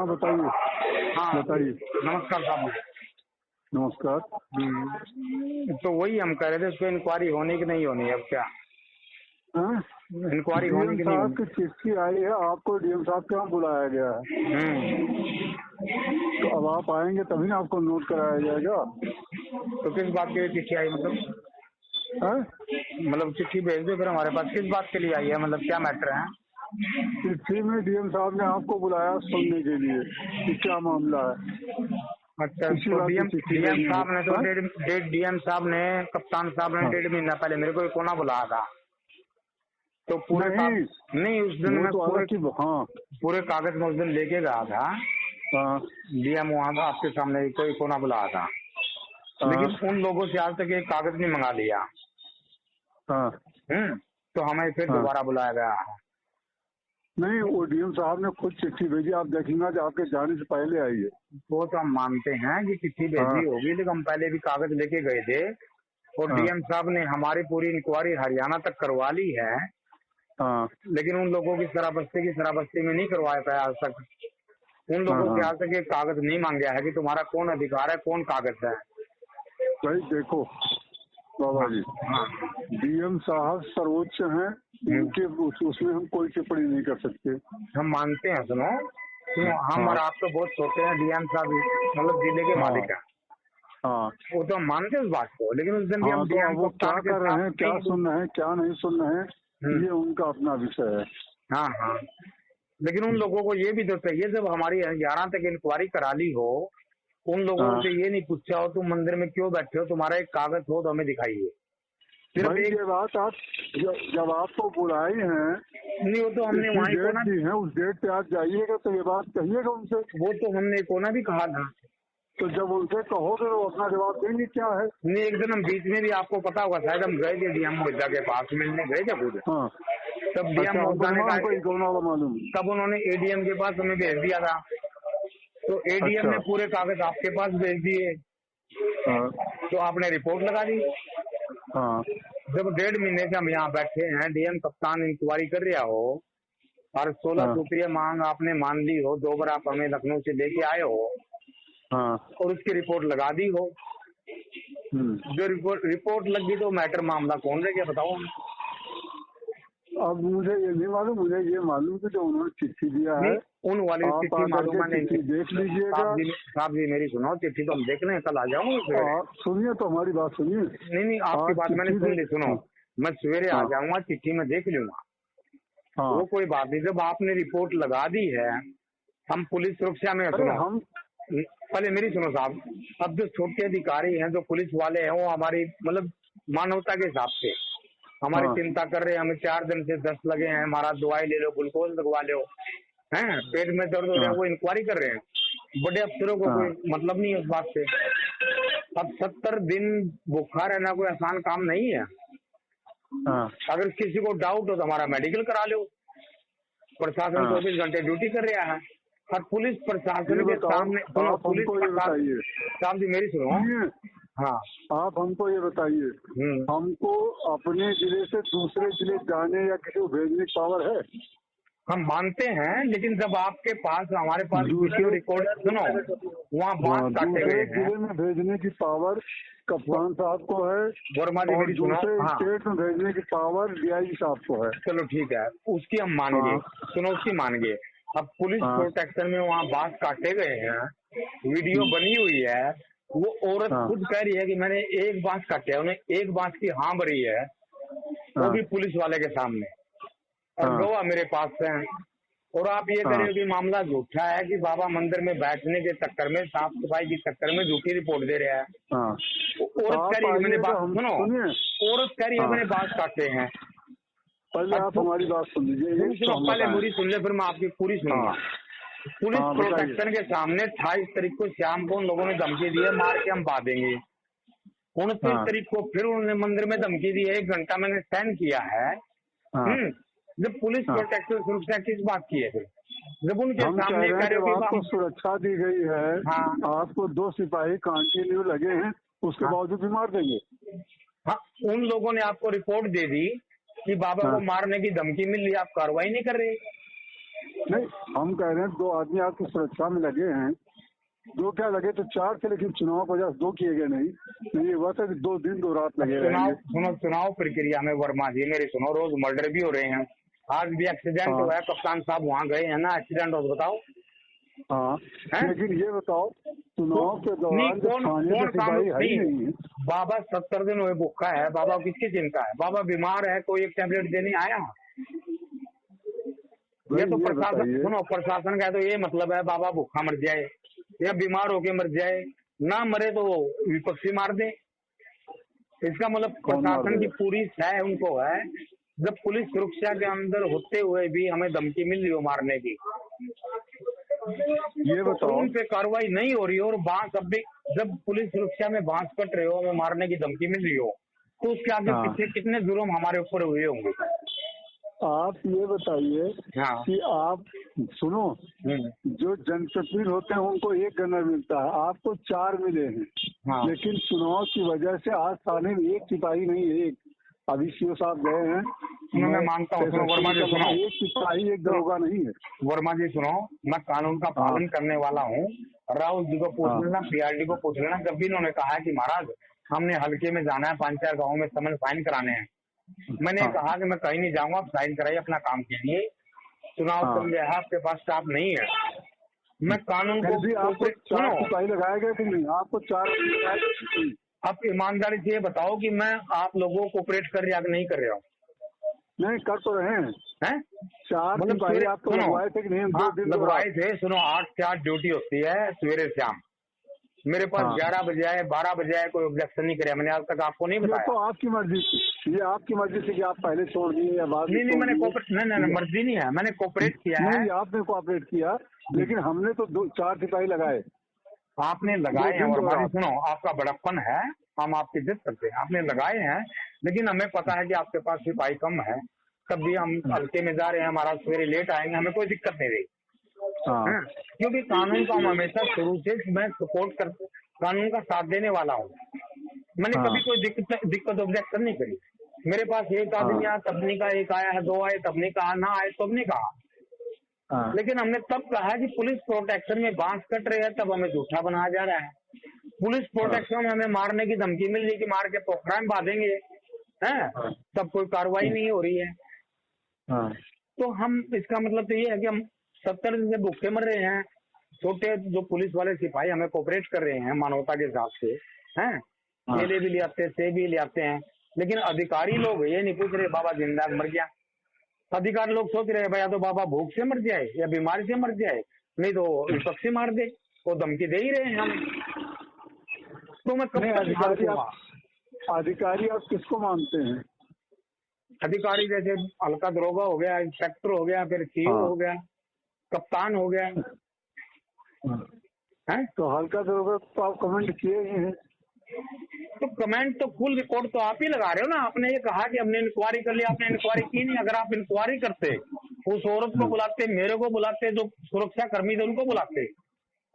हाँ बताइए। हाँ बताइए। नमस्कार साहब। नमस्कार। तो वही हम कह रहे थे, उसको इंक्वायरी होनी कि नहीं होनी है, अब क्या इंक्वायरी होनी डीएम कि नहीं साहब होनी? की चिट्ठी आई है, आपको डीएम साहब के यहाँ बुलाया गया है। तो अब आप आएंगे तभी ना आपको नोट कराया जाएगा। तो किस बात के लिए चिट्ठी आई, मतलब चिट्ठी भेज दो फिर हमारे पास। किस बात के लिए आई है, मतलब क्या मैटर है? चिट्ठी में डीएम साहब ने आपको बुलाया सुनने के लिए कि क्या मामला है। अच्छा, इसी तो बात की डीएम चिट्ठी साहब ने तो हाँ? डीएम साहब ने, कप्तान साहब ने हाँ। 1.5 महीना पहले मेरे को कोना बुलाया था। तो पूरे नहीं, नहीं, उस दिन वो मैं तो अलग की हाँ पूरे कागज में उस दिन लेके गया था। हाँ डीएम वहाँ था, आपके सामने कोई कोना बुलाया था, लेकिन हाँ उन लोगों से आज तक एक कागज नहीं मंगा लिया। हाँ तो हमें फिर हाँ। दोबारा बुलाया गया। नहीं, वो डीएम साहब ने खुद चिट्ठी भेजी, आप देखेंगे जो आपके जाने से पहले आई है। वो तो हम मानते हैं कि चिट्ठी हाँ भेजी होगी, लेकिन हम पहले भी कागज लेके गए थे और हाँ डीएम साहब ने हमारी पूरी इंक्वायरी हरियाणा तक करवा ली है, हाँ लेकिन उन लोगों की शराबस्ती में नहीं करवाया पाया आज तक। उन हाँ लोगों से हाँ। आज तक ये कागज नहीं मांगा है कि तुम्हारा कौन अधिकार है, कौन कागज है। भाई देखो बाबा जी, हाँ डीएम साहब सर्वोच्च हैं, उनके उसमें हम कोई टिप्पणी नहीं कर सकते। हम मानते हैं, सुनो हम हाँ और आप तो बहुत छोटे हैं, डीएम साहब मतलब जिले के हाँ मालिक हैं, हाँ वो तो हम मानते हैं उस बात को, लेकिन उस दिन भी हाँ। हम तो डीएम अब वो क्या कप्तान के कर साथ रहे हैं, क्या नहीं। सुन रहे हैं, क्या नहीं सुन रहे हैं, ये उनका अपना विषय है। हाँ हाँ, लेकिन उन लोगों को ये भी तो चाहिए, जब हमारी 11 तक इंक्वायरी करा ली हो, उन लोगों हाँ से ये नहीं पूछा हो तुम मंदिर में क्यों बैठे हो, तुम्हारा एक कागज हो तो हमें दिखाइए। सिर्फ भाई एक ये बात आप जब आपको बुलाई हैं, नहीं, वो तो हमने इतनी वहाँ डेट कोना, दी है, उस डेट पे आप जाइएगा तो ये बात कहिएगा उनसे। वो तो हमने कोना भी कहा था। तो जब उनसे कहोगे तो अपना जवाब देंगे क्या है। नहीं, एक दिन हम बीच में भी, आपको पता होगा शायद, हम गए थे डीएम मोहिता के पास मिलने गए थे खुद। हाँ तब डीएम अच्छा, हमको मोहिता ने हमको कहा, कौन वाला मालूम। तब उन्होंने एडीएम के पास हमें भेज दिया था, तो एडीएम अच्छा ने पूरे कागज आपके पास भेज दिए, हाँ तो आपने रिपोर्ट लगा दी। हाँ जब 1.5 महीने से हम यहाँ बैठे हैं, डीएम कप्तान इंक्वायरी कर रहा हो और 16 हाँ सूत्रीय मांग आपने मान ली हो, 2 बार आप हमें लखनऊ से लेके आए हो हाँ और उसकी रिपोर्ट लगा दी हो, जो रिपोर्ट लग गई तो मैटर मामला कौन रह गया बताओ। अब मुझे ये नहीं मालूम, मुझे ये मालूम कि जो उन्होंने चिट्ठी दिया है, नहीं, उन वाली आप चिट्ठी आकर मालूम के है नहीं। चिट्ठी देख लीजिएगा। साहब जी मेरी सुनो, चिट्ठी तो हम देख लें, कल आ जाऊंगा सवेरे। आप सुनिए तो हमारी बात सुनिए। नहीं, आपकी बात मैंने सुन ली, सुनो, मैं सवेरे आ हाँ जाऊंगा, चिट्ठी में देख लूंगा, हाँ। वो कोई बात नहीं। जब आपने रिपोर्ट लगा दी है, हम पुलिस सुरक्षा में, अरे सुनो हम पहले मेरी सुनो साहब, अब जो छोटे अधिकारी हैं, जो पुलिस वाले हैं, वो हमारी मतलब मानवता के हिसाब से हमारी हाँ चिंता कर रहे हैं। हमें 4 दिन से 10 लगे हैं, हमारा दवाई ले लो, ग्लूकोज लगवा लो, हैं पेट में दर्द हो रहा हाँ है, वो इंक्वायरी कर रहे हैं। बड़े अफसरों को हाँ कोई मतलब नहीं है उस बात से। अब 70 दिन भूखा रहना कोई आसान काम नहीं है। हाँ अगर किसी को डाउट हो तो हमारा मेडिकल करा लो। प्रशासन हाँ। 24 घंटे ड्यूटी कर रहा है, और पुलिस प्रशासन ये के बताओ, सामने, सुनो, आप पुलिस हमको ये प्रशासन, बताइए, साहब जी मेरी सुनो। सुनिए, हाँ आप हमको ये बताइए, हमको अपने जिले से दूसरे जिले जाने या किसी को भेजने की पावर है? हम मानते हैं, लेकिन जब आपके पास, हमारे पास वीडियो रिकॉर्ड, सुनो, वहाँ बांस काटे दूसरे गए हैं। जिले में भेजने की पावर कप्तान साहब को है, वर्मा जी और मेरी सुनो। दूसरे हाँ स्टेट में भेजने की पावर डीआईजी साहब को है। चलो ठीक है, उसकी हम मान गए, सुनो उसकी मान गए। अब पुलिस हाँ प्रोटेक्शन में वहाँ बांस काटे गए हैं, वीडियो बनी हुई है, वो औरत हाँ खुद कह रही है कि मैंने एक बांस काटे, उन्हें एक बांस की हाँ भरी है, वो हाँ भी पुलिस वाले के सामने, और हाँ गवाह मेरे पास है। और आप ये कह रहे हो कि मामला झूठा है, कि बाबा मंदिर में बैठने के चक्कर में, साफ सफाई के चक्कर में झूठी रिपोर्ट दे रहा है। हाँ। औरत कह रही है मैंने बात, हम सुनो, सुनिए, औरत कह रही है मैंने बात काटे हैं। पहले आप हमारी बात सुन लीजिए, नहीं सुनो, पहले बताएं। पूरी सुन ले, फिर मैं आपकी पूरी सुनूंगा। पुलिस बताइए। प्रोटेक्शन के सामने 28 तारीख को शाम को उन लोगों ने धमकी दी है, मार के हम पा देंगे। 29 तारीख को फिर उन्होंने मंदिर में धमकी दी है, 1 घंटा मैंने स्टैंड किया है। जब पुलिस प्रोटेक्शन सुरक्षा किस बात की है फिर, जब उनके हम सामने कह रहे हैं कि आपको हम, सुरक्षा दी गई है, हाँ आपको 2 सिपाही कंटिन्यू लगे हैं, उसके बावजूद भी मार देंगे। हाँ, उन लोगों ने आपको रिपोर्ट दे दी कि बाबा को मारने की धमकी मिल रही है, आप कार्रवाई नहीं कर रहे। नहीं, हम कह रहे हैं 2 आदमी आपकी सुरक्षा में लगे हैं, 2 क्या लगे तो 4 थे, लेकिन चुनाव की वजह से 2 किए गए नहीं। ये हुआ था कि 2 दिन 2 रात लगे रहेंगे। चुनाव प्रक्रिया में वर्मा जी मेरी सुनो, रोज मर्डर भी हो रहे हैं। आज भी एक्सीडेंट हुआ है, कप्तान साहब वहाँ गए हैं ना, एक्सीडेंट हो, बताओ। हाँ, लेकिन ये बताओ चुनाव के दौरान कौन काम नहीं, बाबा 70 दिन हुए भूखा है, बाबा किसकी चिंता है? बाबा बीमार है, कोई एक टैबलेट देने आया? ये तो प्रशासन, सुनो, प्रशासन का तो ये मतलब है बाबा भूखा मर जाए या बीमार होके मर जाए, ना मरे तो विपक्षी मार दे। इसका मतलब प्रशासन की पूरी सह उनको है। जब पुलिस सुरक्षा के अंदर होते हुए भी हमें धमकी मिल रही हो मारने की, ये बताओ उन पे कार्रवाई नहीं हो रही हो, और बांस अब भी जब पुलिस सुरक्षा में बांस कट रहे हो, हमें मारने की धमकी मिल रही हो, तो उसके आगे पीछे कितने जुर्म हमारे ऊपर हुए होंगे? आप ये बताइए कि आप सुनो, जो जनप्रतिनिधि होते हैं उनको 1 गन्ना मिलता है, आपको 4 मिले हैं। लेकिन चुनाव की वजह से आज थाने में 1 सिपाही नहीं है। एक अभी सीओ साहब गए हैं, मैं मानता हूँ। वर्मा जी सुनो, 1 सिपाही 1 दरोगा नहीं है। वर्मा जी सुनो, मैं कानून का पालन करने वाला हूँ। राउत जी को पूछ लेना, पीआरडी को पूछ लेना। जब भी इन्होंने कहा कि महाराज हमने हल्के में जाना है, 5-4 गाँव में समन साइन कराने हैं, मैंने कहा कि मैं कहीं नहीं जाऊंगा, आप साइन कराइए अपना काम कीजिए। चुनाव चल रहा है, आपके पास स्टाफ नहीं है। मैं कानून को सुनो, सिपाही लगाया गया कि नहीं? आपको 4 आप ईमानदारी से बताओ कि मैं आप लोगों को कोऑपरेट कर रहा नहीं कर रहा हूँ? नहीं, कर तो रहे हैं। 4 सिपाही आपको लगवाए थे कि नहीं? 2 दिन लगवाए थे। सुनो, 8 से 8 ड्यूटी होती है सवेरे शाम। मेरे पास 11 बजे आए, 12 बजे आए, कोई ऑब्जेक्शन नहीं करे। मैंने आज तक आपको नहीं बताया। तो आपकी मर्जी, ये आपकी मर्जी से कि आप पहले छोड़ दिए या बाद में? नहीं, मैंने नहीं, मर्जी नहीं है, मैंने कोऑपरेट किया है। नहीं, आपने कोऑपरेट किया, लेकिन हमने तो 4 सिपाही लगाए। आपने लगाए हैं, और सुनो, आपका बड़प्पन है, हम आपकी इज्जत करते हैं। आपने लगाए हैं, लेकिन हमें पता है कि आपके पास सिपाही कम है, तब भी हम हल्के में जा रहे हैं। हमारा सवेरे लेट आएंगे, हमें कोई दिक्कत नहीं रही। क्योंकि कानून का हम हमेशा शुरू से मैं सपोर्ट कर, कानून का साथ देने वाला हूँ। मैंने कभी कोई दिक्कत ऑब्जेक्शन नहीं करी। मेरे पास 1 आदमी आया तब नहीं कहा, 1 आया है, 2 आए तब नहीं कहा, ना आए तब नहीं कहा। लेकिन हमने तब कहा कि पुलिस प्रोटेक्शन में बांस कट रहे हैं, तब हमें झूठा बनाया जा रहा है। पुलिस प्रोटेक्शन में हमें मारने की धमकी मिल रही है कि मार के पोखरा में बांधेंगे, हैं? तब कोई कार्रवाई नहीं हो रही है। तो हम, इसका मतलब तो ये है कि हम 70 दिन से भूखे मर रहे हैं। छोटे जो पुलिस वाले सिपाही हमें कोऑपरेट कर रहे हैं मानवता के हिसाब से, हैं? केले भी ले आते हैं, सेब भी ले आते हैं, लेकिन अधिकारी लोग ये नहीं पूछ रहे बाबा जिंदा मर गया। अधिकारी लोग सोच रहे हैं भैया तो बाबा भूख से मर जाए या बीमारी से मर जाए, नहीं तो विपक्षी मार दे। वो धमकी दे ही रहे हैं हम। तो मैं कब अधिकारी आप किसको मानते हैं? अधिकारी जैसे हल्का दरोगा हो गया, इंस्पेक्टर हो गया, फिर सीओ हो गया, कप्तान हो गया। हैं? तो हल्का दरोगा तो आप कमेंट किए ही हैं। तो कमेंट तो फुल रिकॉर्ड तो आप ही लगा रहे हो ना। आपने ये कहा कि हमने इंक्वायरी कर लिया, आपने इंक्वायरी की नहीं। अगर आप इंक्वायरी करते, उस औरत को बुलाते, मेरे को बुलाते, जो सुरक्षा कर्मी थे उनको बुलाते,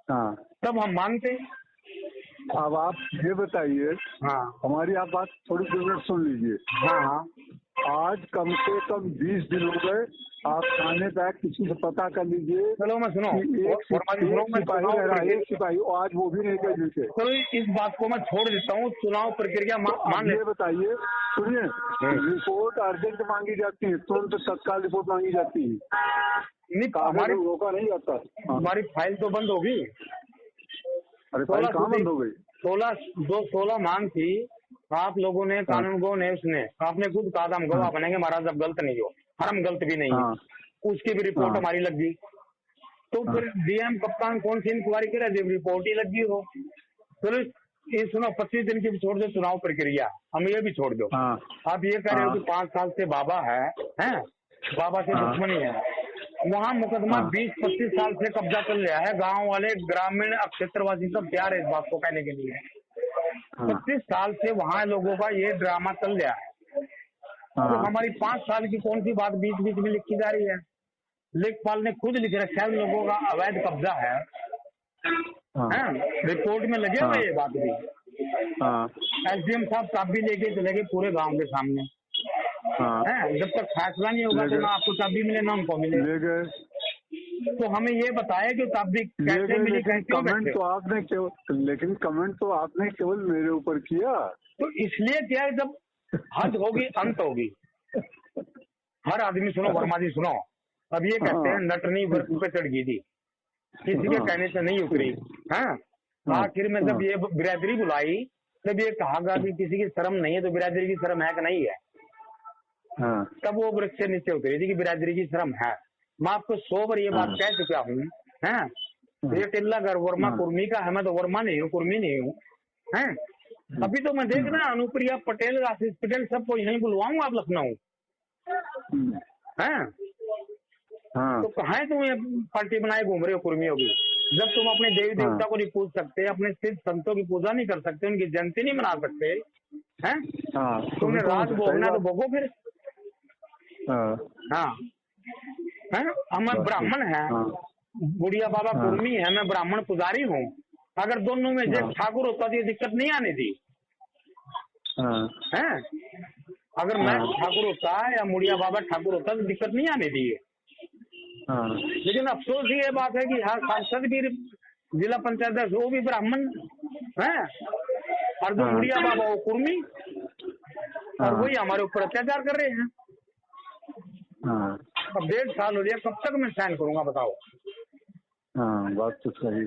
तब हम मानते। अब आप ये बताइए, हमारी आप बात थोड़ी देर सुन लीजिए। आज कम से कम 20 दिन हो गए, आप थाने पे किसी से पता कर लीजिए। चलो मैं सुनो, एक सिपाही आज वो भी नहीं कर देते। चलो इस बात को मैं छोड़ देता हूँ। चुनाव प्रक्रिया मान ये बताइए, सुनिए, रिपोर्ट अर्जेंट मांगी जाती है, तुरंत तत्काल रिपोर्ट मांगी जाती है, नहीं हमारी रोका नहीं जाता। हमारी फाइल तो बंद होगी। अरे फाइल कहाँ बंद हो गई? 16 मांग थी, आप लोगों ने, कानून गो ने, उसने, आपने खुद कहा था हम गवाह बनेंगे महाराज, अब गलत नहीं हो, और हम गलत भी नहीं है। उसकी भी रिपोर्ट हमारी लग गई। तो फिर डीएम कप्तान कौन सी इंक्वायरी करे जब रिपोर्ट ही लग गई हो? चलो ये सुनो, 25 दिन की भी छोड़ दो चुनाव प्रक्रिया, हम ये भी छोड़ दो। आप ये कह रहे हो कि 5 साल से बाबा है, बाबा से दुश्मनी है। वहाँ मुकदमा 20-25 साल से कब्जा कर लिया है। गांव वाले, ग्रामीण, क्षेत्रवासी सब तैयार है इस बात को कहने के लिए। 25 साल से वहाँ लोगों का ये ड्रामा चल रहा है। तो हमारी 5 साल की कौन सी बात बीच बीच में लिखी जा रही है? लेखपाल ने खुद लिख रखा है लोगों का अवैध कब्जा है। रिपोर्ट में लगे हुए ये बात भी। एसडीएम साहब चाबी लेके चले गए पूरे गांव के सामने। जब तक फैसला नहीं होगा तो ना आपको चाबी मिले ना उनको मिले। तो हमें ये बताया कि तब भी कैसे मिली, कमेंट तो आपने केवल, लेकिन कमेंट तो आपने केवल मेरे ऊपर किया। तो इसलिए क्या है, जब हद होगी अंत होगी। हर आदमी सुनो वर्मा जी सुनो, अब ये कहते हैं नटनी वर्क पे चढ़ गई थी, किसी के कहने से नहीं उतरी। हाँ, आखिर में जब ये बिरादरी बुलाई तब ये कहा कि किसी की शर्म नहीं है तो बिरादरी की शर्म है कि नहीं है। तब वो वृक्ष से नीचे उतरी थी कि बिरादरी की शर्म है। मैं आपको 100 बार ये बात कह चुका हूँ। है ये टिल्ला घर वर्मा कुर्मी का है, मैं तो वर्मा नहीं हूँ, कुर्मी नहीं हूँ। है अभी तो मैं देख रहा अनुप्रिया पटेल, आशीष पटेल सबको यहीं बुलवाऊंगा आप लखनऊ। है तो कहाँ तुम ये पार्टी बनाए घूम रहे हो कुर्मियों की, जब तुम अपने देवी देवता को नहीं पूछ सकते, अपने सिद्ध संतों की पूजा नहीं कर सकते, उनकी जयंती नहीं मना सकते। हैं तुमने राज भोगना तो भोगो फिर। हाँ हम ब्राह्मण है, बुढ़िया बाबा कुर्मी है, मैं ब्राह्मण पुजारी हूँ। अगर दोनों में जब ठाकुर होता तो ये दिक्कत नहीं आने दी। है अगर मैं ठाकुर होता या मुड़िया बाबा ठाकुर होता तो दिक्कत नहीं आने दी। लेकिन अफसोस ये बात है कि हाँ सांसद भी, जिला पंचायत अध्यक्ष वो भी ब्राह्मण है, और जो मुड़िया बाबा वो कुर्मी, और वही हमारे ऊपर अत्याचार कर रहे हैं। अब 1.5 साल हो गया, कब तक मैं सहन करूंगा बताओ। बात तो सही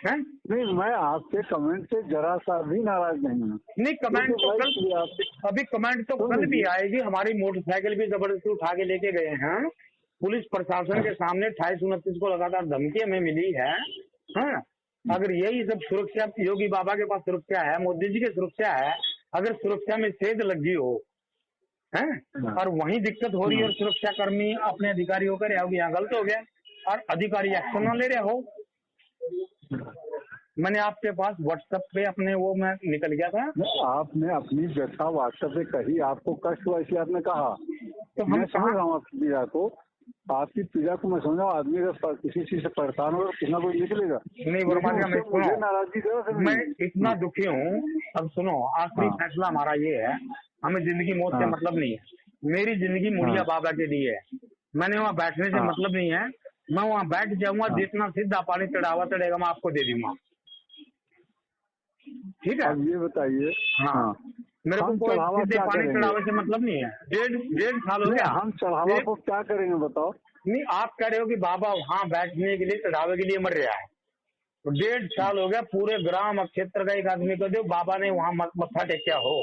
है। नहीं, मैं आपके कमेंट से जरा सा भी नाराज नहीं हूँ। नहीं कमेंट तो कल, अभी कमेंट तो कल भी आएगी। हमारी मोटरसाइकिल भी जबरदस्ती उठा के लेके गए हैं। पुलिस प्रशासन के सामने 28-29 को लगातार धमकी हमें मिली है। हाँ अगर यही सब सुरक्षा योगी बाबा के पास सुरक्षा है, मोदी जी की सुरक्षा है, अगर सुरक्षा में सेध लगी हो है और वहीं दिक्कत हो रही है और सुरक्षा कर्मी अपने अधिकारी होकर यहाँ गलत हो गया और अधिकारी एक्शन न ले रहे हो। मैंने आपके पास व्हाट्सएप पे अपने वो मैं निकल गया था, आपने अपनी व्यथा व्हाट्सएप पे कही, आपको कष्ट हुआ इसलिए आपने कहा। तो मैं समझ रहा हूँ आपकी पीड़ा को, आपकी पीड़ा को मैं समझा। आदमी अगर किसी चीज से परेशान होगा कितना कोई निकलेगा। नहीं वर्मा जी, मुझे नाराजगी, मैं इतना दुखी हूँ। अब सुनो, आखिरी फैसला हमारा ये है, हमें जिंदगी मौत से मतलब नहीं है। मेरी जिंदगी मुड़िया बाबा के लिए है। मैंने वहाँ बैठने से मतलब नहीं है, मैं वहाँ बैठ जाऊंगा, जितना सीधा पानी चढ़ावा चढ़ेगा मैं आपको दे दूंगा। ठीक है, अब ये बताइए। मेरे को कोई सीधे पानी चढ़ावे से मतलब नहीं है। 1.5 साल हो गया। हम चढ़ावा को क्या करेंगे बताओ। नहीं आप कह रहे हो कि बाबा वहाँ बैठने के लिए चढ़ावे के लिए मर रहा है, तो 1.5 साल हो गया। पूरे ग्राम क्षेत्र का एक आदमी को दो बाबा ने वहाँ मत्था टेकिया हो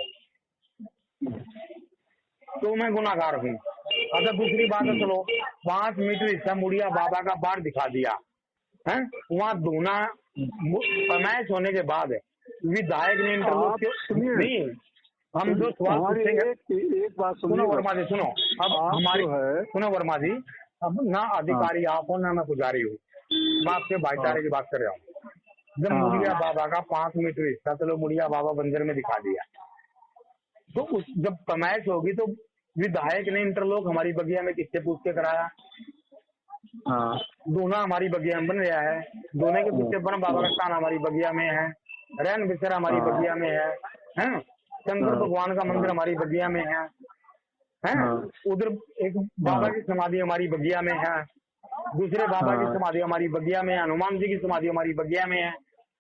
तो मैं गुनाहगार हूँ। अगर दूसरी बात है, चलो 5 मीटर हिस्सा मुड़िया बाबा का बाढ़ दिखा दिया है, वहाँ धोना पैमाइश होने के बाद विधायक ने इंटरव्यू नहीं, हम जो सवाल पूछेंगे। एक बात सुनो वर्मा जी, सुनो अब हमारी सुनो वर्मा जी, अब ना अधिकारी आप हो ना मैं पुजारी हूँ, मैं आपके भाईचारे की बात कर रहा हूँ। जब मुड़िया बाबा का 5 मीटर हिस्सा चलो मुड़िया बाबा बंजर में दिखा दिया, तो उस जब पैमाइश होगी तो विधायक ने इंटरलॉक हमारी बगिया में किससे पूछ के कराया। दूना हमारी बगिया में बन रहा है, दोने के पीछे बन बाबा का स्थान हमारी बगिया में है, रैन बिसरा हमारी बगिया में है, चंद्र भगवान का मंदिर हमारी बगिया में है, उधर एक बाबा की समाधि हमारी बगिया में है, दूसरे बाबा की समाधि हमारी बगिया में है, हनुमान जी की समाधि हमारी बगिया में है,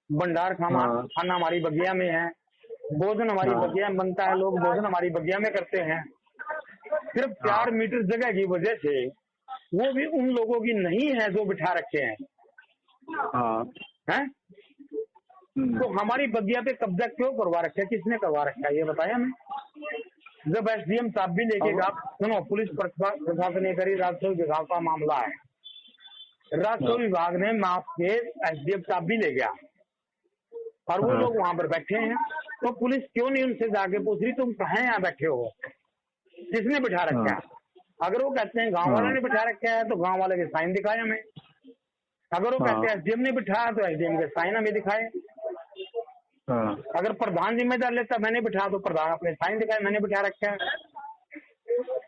भंडार खाना हमारी बगिया में है, भोजन हमारी बगिया में बनता है, लोग भोजन हमारी बगिया में करते हैं। सिर्फ 4 मीटर जगह की वजह से, वो भी उन लोगों की नहीं है जो बिठा रखे हैं। तो हमारी बगिया पे कब्जा क्यों करवा रखा है, किसने करवा रखा है ये बताया हमें। जब एसडीएम साहब भी लेके गया, सुनो पुलिस प्रशासन ने करी राजस्व विभाग का मामला है, राजस्व विभाग ने माफ के एसडीएम साहब भी ले गया और वो लोग वहां पर बैठे हैं। तो पुलिस क्यों नहीं उनसे जाके पूछ रही तुम कहाँ यहाँ बैठे हो, किसने बिठा रखा है। अगर वो कहते हैं गांव वाले ने बिठा रखा है तो गांव वाले के साइन दिखाए हमें, अगर वो कहते हैं एसडीएम ने बिठाया तो एसडीएम के साइन हमें दिखाए, अगर प्रधान जिम्मेदार लेता मैंने बिठा तो प्रधान अपने साइन दिखाए मैंने बिठा रखा है।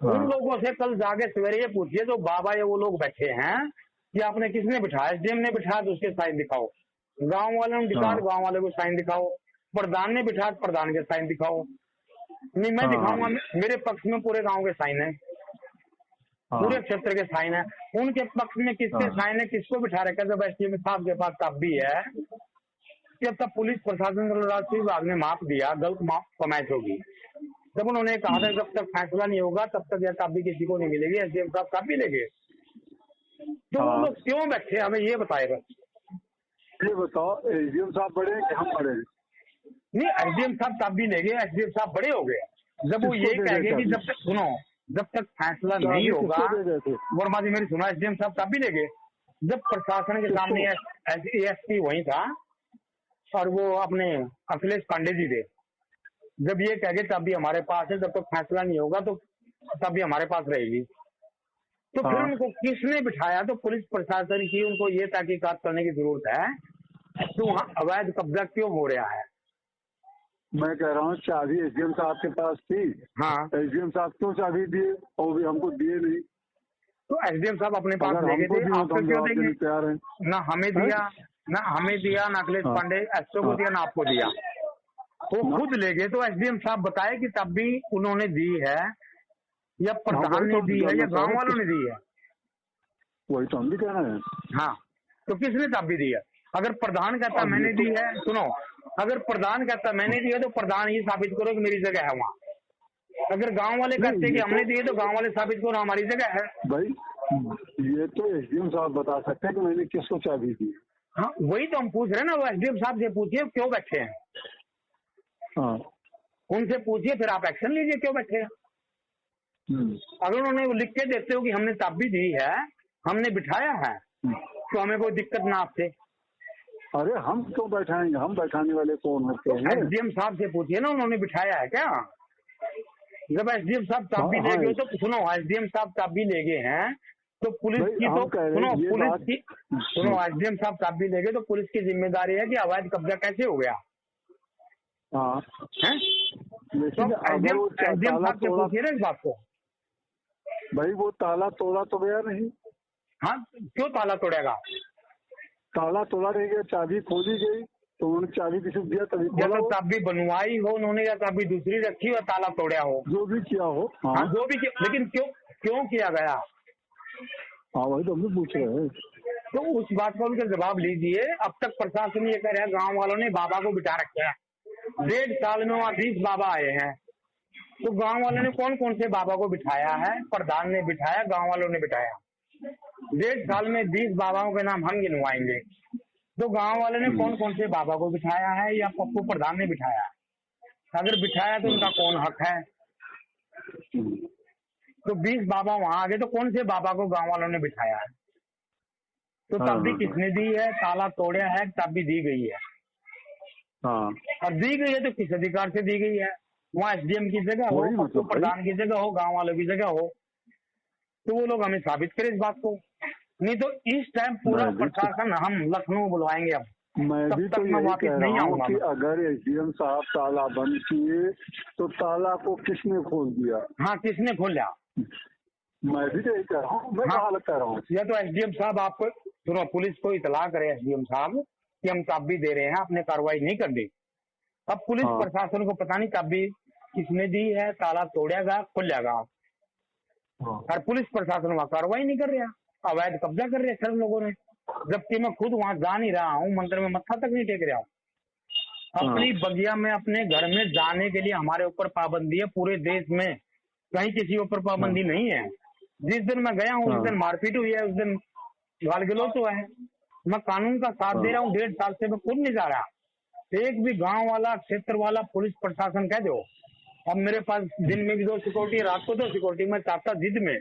उन लोगों से कल जाके सवेरे ये पूछिए तो बाबा ये वो लोग बैठे हैं कि आपने किसने बिठाया, एसडीएम ने बिठाया तो उसके साइन दिखाओ, गांव वालों ने दिखा गांव वाले को साइन दिखाओ, प्रधान ने बिठा प्रधान के साइन दिखाओ। नहीं मैं दिखाऊंगा, मेरे पक्ष में पूरे गांव के साइन है। पूरे क्षेत्र के साइन है। उनके पक्ष में किसके साइन है, किसको बिठा रखा है? जब एसडीएम साहब के पास तब भी है कि अब तक पुलिस प्रशासन राजस्व विभाग ने माप दिया, गलत माप कमाई होगी। जब उन्होंने कहा था जब तक फैसला नहीं होगा तब तक यह कापी किसी को नहीं मिलेगी, एसडीएम साहब कापी लेंगे, तो वो लोग क्यों बैठे? हमें ये बताए बस। ये बताओ, एसडीएम साहब बड़े हैं कि हम बड़े हैं? नहीं, एसडीएम साहब कापी लेंगे, एसडीएम साहब बड़े हो गए जब वो ये कहेंगे कि जब तक सुनो, जब तक फैसला नहीं होगा। वर्मा जी मेरी सुना, एसडीएम साहब कापी लेंगे। जब प्रशासन के सामने एएसपी वही था और वो अपने अखिलेश पांडे जी थे, जब ये कहेंगे तब भी हमारे पास है, जब तक फैसला नहीं होगा तो तब भी हमारे पास रहेगी। तो फिर उनको किसने बिठाया? तो पुलिस प्रशासन की उनको ये तहकीकात करने की जरूरत है तो वहाँ अवैध कब्जा क्यों हो रहा है। मैं कह रहा हूँ चाबी एसडीएम साहब के पास थी। हाँ, एसडीएम साहब क्यों चाबी दिए और भी हमको दिए नहीं? तो एसडीएम साहब अपने पास ले गए थे, आपको क्यों देंगे? तैयार है ना हमें दिया, ना अखिलेश पांडे एसओ को दिया, ना आपको दिया, वो खुद ले गए। तो एसडीएम साहब बताए कि तब भी उन्होंने दी है या प्रधान ने दी है या गांव वालों ने दी है? वही तो हम भी कह रहे हैं। हाँ, तो किसने तब भी दी है? अगर प्रधान कहता मैंने दी है, सुनो, अगर प्रधान कहता मैंने दी है तो प्रधान ही साबित करो कि मेरी जगह है वहाँ। अगर गांव वाले कहते कि हमने दी है तो गांव वाले साबित करो हमारी जगह है। भाई ये तो एसडीएम साहब बता सकते हैं कि मैंने किसको चाबी दी। हाँ, वही तो हम पूछ रहे हैं ना, वो एसडीएम साहब से पूछिए क्यों बैठे हैं। हाँ, उनसे पूछिए, फिर आप एक्शन लीजिए क्यों बैठे हैं। अगर उन्होंने लिख के देते हो कि हमने चाबी दी है, हमने बिठाया है, तो हमें कोई दिक्कत ना आपसे। अरे हम क्यों बैठाएंगे, हम बैठाने वाले कौन होते हैं? एसडीएम साहब से पूछिए ना उन्होंने बिठाया है क्या। जब एसडीएम साहब चाबी ले गए तो सुनो, एसडीएम साहब चाबी ले गए हैं तो पुलिस की तो सुनो, पुलिस की सुनो, एसडीएम साहब चाबी ले गए तो पुलिस की जिम्मेदारी है कि अवैध कब्जा कैसे हो गया। हाँ, तो एसडीएम साहब से पूछिए ना इस बात को। भाई वो ताला तोड़ा तो गया नहीं। हाँ, क्यों ताला तोड़ेगा? ताला तोड़ा नहीं गया, चाबी खोली गई तो उन्होंने चाबी किसी को दिया तभी खोला। तो चाबी बनवाई हो उन्होंने या चाबी दूसरी रखी हो, ताला तोड़ा हो, जो भी किया हो। हाँ, जो भी किया, लेकिन क्यों किया गया? हाँ, वही तो हम भी पूछ रहे हैं। तो उस बात का उनका जवाब लीजिए। अब तक प्रशासन ये कह रहा है गाँव वालों ने बाबा को बिठा रखा है, 1.5 साल में वहाँ 20 बाबा आए हैं। तो गांव वालों ने कौन कौन से बाबा को बिठाया है? प्रधान ने बिठाया, गांव वालों ने बिठाया। 1.5 साल में 20 बाबाओं के नाम हम गिनवाएंगे। तो गांव वालों ने कौन कौन से बाबा को बिठाया है या पप्पू प्रधान ने बिठाया? अगर बिठाया तो उनका कौन हक है? तो 20 बाबा वहां आ गए तो कौन से बाबा को गांव वालों ने बिठाया है? तो चाबी किसने दी है? ताला तोड़ा है, चाबी दी गई है। और दी गई है तो किस अधिकार से दी गई है? वहाँ एसडीएम की जगह हो, पप्पू प्रधान की जगह हो, गांव वालों की जगह हो, तो वो लोग हमें साबित करें इस बात को। नहीं तो इस टाइम पूरा प्रशासन हम लखनऊ बुलवाएंगे। अब मैं भी तो यही कह रहा हूँ कि अगर एसडीएम साहब ताला बंद किए तो ताला को किसने खोल दिया? हाँ, किसने खोला? मैं भी तो यही कह रहा हूँ। मैं कहाँ कह रहा हूँ या तो एसडीएम साहब आपको सुनो, पुलिस को इतला करे एसडीएम साहब कि हम चाबी दे रहे हैं, आपने कार्रवाई नहीं कर दी। अब पुलिस प्रशासन को पता नहीं चाबी किसने दी है, ताला तोड़ेगा खुलेगा, और पुलिस प्रशासन वहाँ कार्रवाई नहीं कर रहा, अवैध कब्जा कर रहे सब लोगों ने। जबकि मैं खुद वहाँ जा नहीं रहा हूँ, मंदिर में मत्था तक नहीं टेक रहा हूँ। अपनी बगिया में अपने घर में जाने के लिए हमारे ऊपर पाबंदी है। पूरे देश में कहीं किसी ऊपर पाबंदी नहीं है। जिस दिन मैं गया हूँ उस दिन मारपीट हुई है, उस दिन गाल गलौज हुआ है। मैं कानून का साथ दे रहा हूँ, 1.5 साल से मैं खुद नहीं जा रहा। एक भी गांव वाला, क्षेत्र वाला, पुलिस प्रशासन कह दो अब मेरे पास दिन में भी 2 सिक्योरिटी, रात को 2 सिक्योरिटी, मैं चाहता जिद में